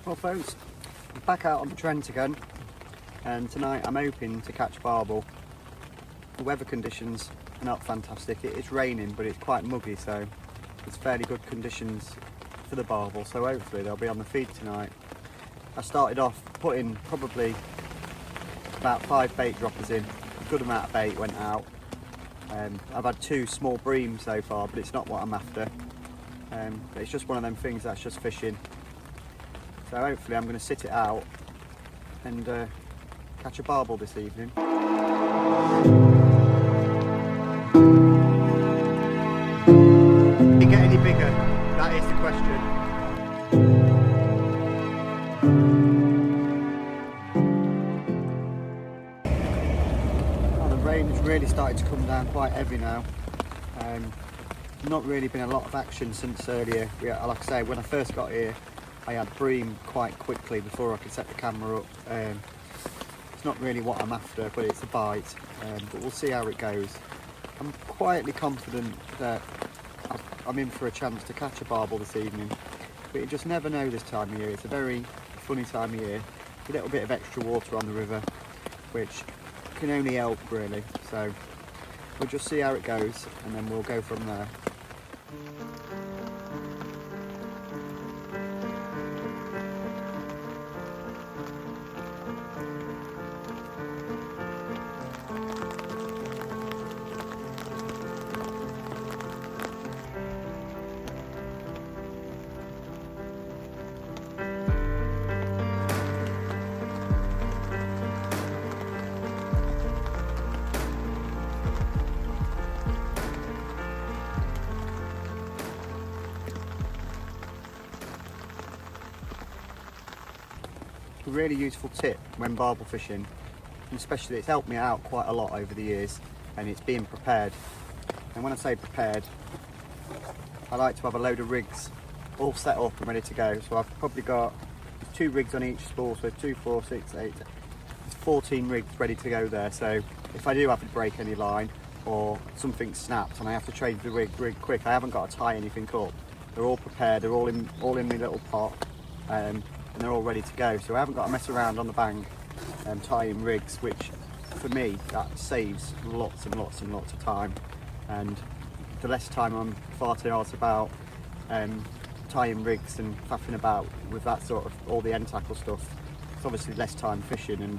Well folks, I'm back out on the Trent again, and tonight I'm hoping to catch barbel. The weather conditions are not fantastic. It's raining, but it's quite muggy, so it's fairly good conditions for the barbel, so hopefully they'll be on the feed tonight. I started off putting probably about 5 bait droppers in. A good amount of bait went out. I've had 2 small breams so far, but it's not what I'm after. It's just one of them things that's just fishing. So hopefully I'm going to sit it out and catch a barbel this evening. Did it get any bigger? That is the question. Oh, the rain has really started to come down quite heavy now. Not really been a lot of action since earlier. Like I say, when I first got here, I had bream quite quickly before I could set the camera up. It's not really what I'm after, but it's a bite. But we'll see how it goes. I'm quietly confident that I'm in for a chance to catch a barbel this evening, but you just never know this time of year. It's a very funny time of year. A little bit of extra water on the river, which can only help really. So we'll just see how it goes, and then we'll go from there. A really useful tip when barbel fishing, and especially it's helped me out quite a lot over the years, and it's being prepared. And when I say prepared, I like to have a load of rigs all set up and ready to go. So I've probably got 2 rigs on each spool, so 2, 4, 6, 8, it's 14 rigs ready to go there. So if I do have to break any line or something snapped and I have to change the rig quick, I haven't got to tie anything up. They're all prepared, they're all in my little pot. And they're all ready to go, so I haven't got to mess around on the bank and tying rigs, which for me that saves lots and lots and lots of time. And the less time I'm farting out about tying rigs and faffing about with that sort of all the end tackle stuff, it's obviously less time fishing. And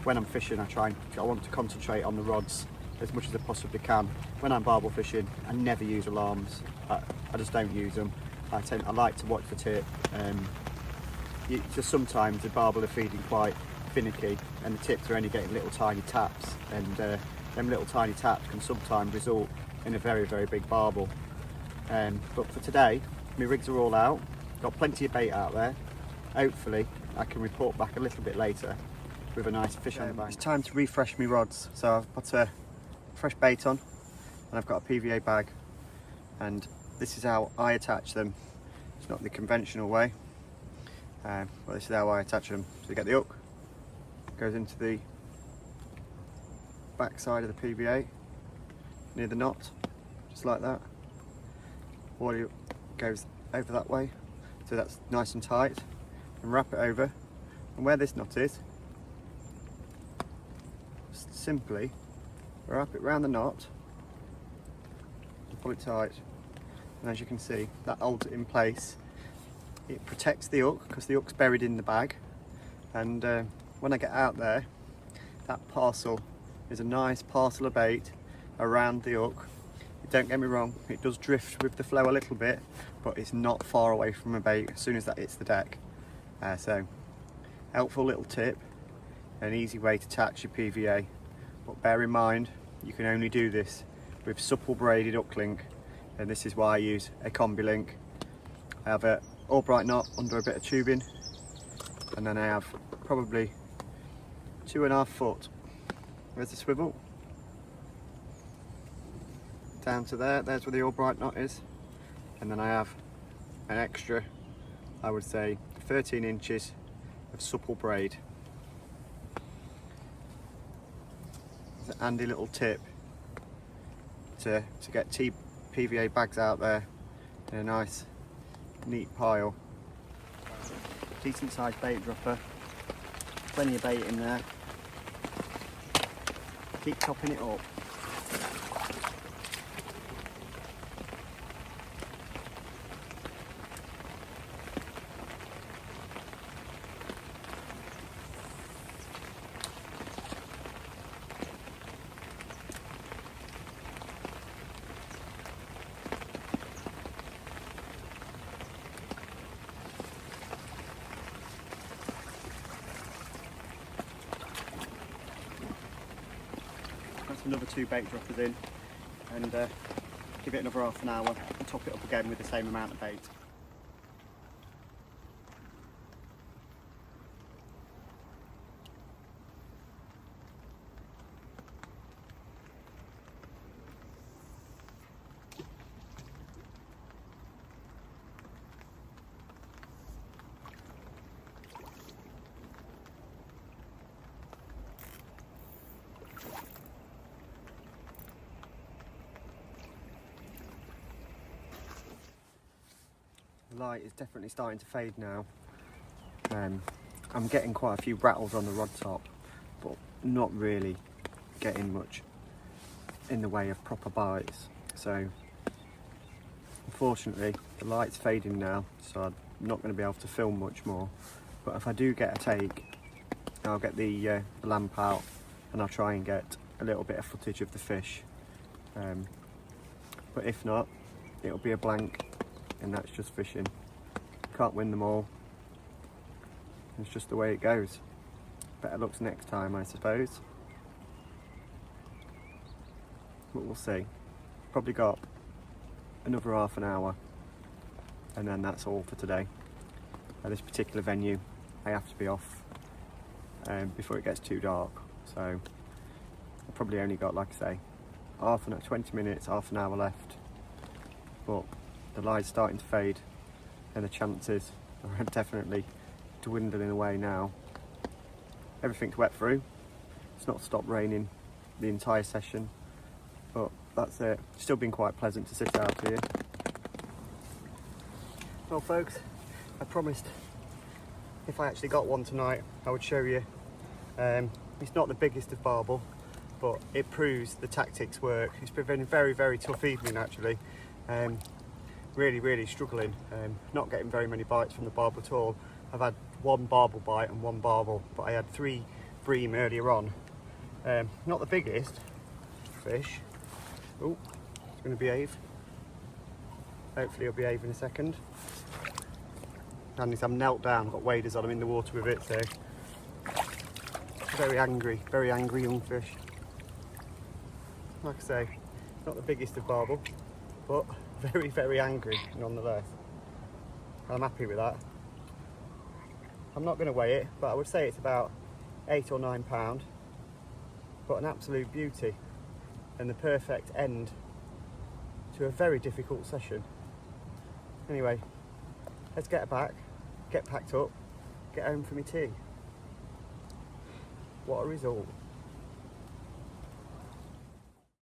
when I'm fishing, I want to concentrate on the rods as much as I possibly can. When I'm barbel fishing, I never use alarms. I just don't use them. I like to watch the tip. Just sometimes the barbel are feeding quite finicky, and the tips are only getting little tiny taps, and them little tiny taps can sometimes result in a very, very big barbel. But for today, my rigs are all out, got plenty of bait out there. Hopefully I can report back a little bit later with a nice fish on the bank. It's time to refresh my rods, so I've put a fresh bait on and I've got a PVA bag, and this is how I attach them. It's not the conventional way. Well, this is how I attach them. So you get the hook, goes into the back side of the PVA near the knot, just like that. Or goes over that way, so that's nice and tight, and wrap it over. And where this knot is, just simply wrap it round the knot and pull it tight. And as you can see, that holds it in place. It protects the hook because the hook's buried in the bag, and when I get out there, that parcel is a nice parcel of bait around the hook. Don't get me wrong, it does drift with the flow a little bit, but it's not far away from a bait as soon as that hits the deck. So helpful little tip, an easy way to attach your PVA, but bear in mind you can only do this with supple braided hook link, and this is why I use a combi link. I have a Albright knot under a bit of tubing, and then I have probably 2.5 foot. There's the swivel down to there, there's where the Albright knot is, and then I have an extra, I would say 13 inches of supple braid. It's a handy little tip to get PVA bags out there in a nice neat pile. decent sized bait dropper, plenty of bait in there. Keep topping it up. Another 2 bait droppers in, and give it another half an hour and top it up again with the same amount of bait. The light is definitely starting to fade now. I'm getting quite a few rattles on the rod top, but not really getting much in the way of proper bites. So unfortunately the light's fading now, so I'm not going to be able to film much more. But if I do get a take, I'll get the lamp out and I'll try and get a little bit of footage of the fish. But if not, it'll be a blank, and that's just fishing. Can't win them all. It's just the way it goes. Better luck next time, I suppose. But we'll see. Probably got another half an hour, and then that's all for today. At this particular venue, I have to be off before it gets too dark. So I've probably only got, like I say, 20 minutes, half an hour left. But the light's starting to fade, and the chances are definitely dwindling away now. Everything's wet through. It's not stopped raining the entire session, but that's it. Still been quite pleasant to sit out here. Well folks, I promised if I actually got one tonight I would show you. It's not the biggest of barbel, but it proves the tactics work. It's been a very, very tough evening actually. Really struggling, not getting very many bites from the barbel at all. I've had 1 barbel bite and 1 barbel, but I had 3 bream earlier on. Not the biggest fish. Oh, it's going to behave. Hopefully he'll behave in a second. And I'm knelt down, I've got waders on, I'm in the water with it, so very angry young fish. Like I say, not the biggest of barbel, but very angry nonetheless. I'm happy with that. I'm not going to weigh it, but I would say it's about 8 or 9 pound, but an absolute beauty and the perfect end to a very difficult session. Anyway, let's get back, get packed up, get home for my tea. What a result.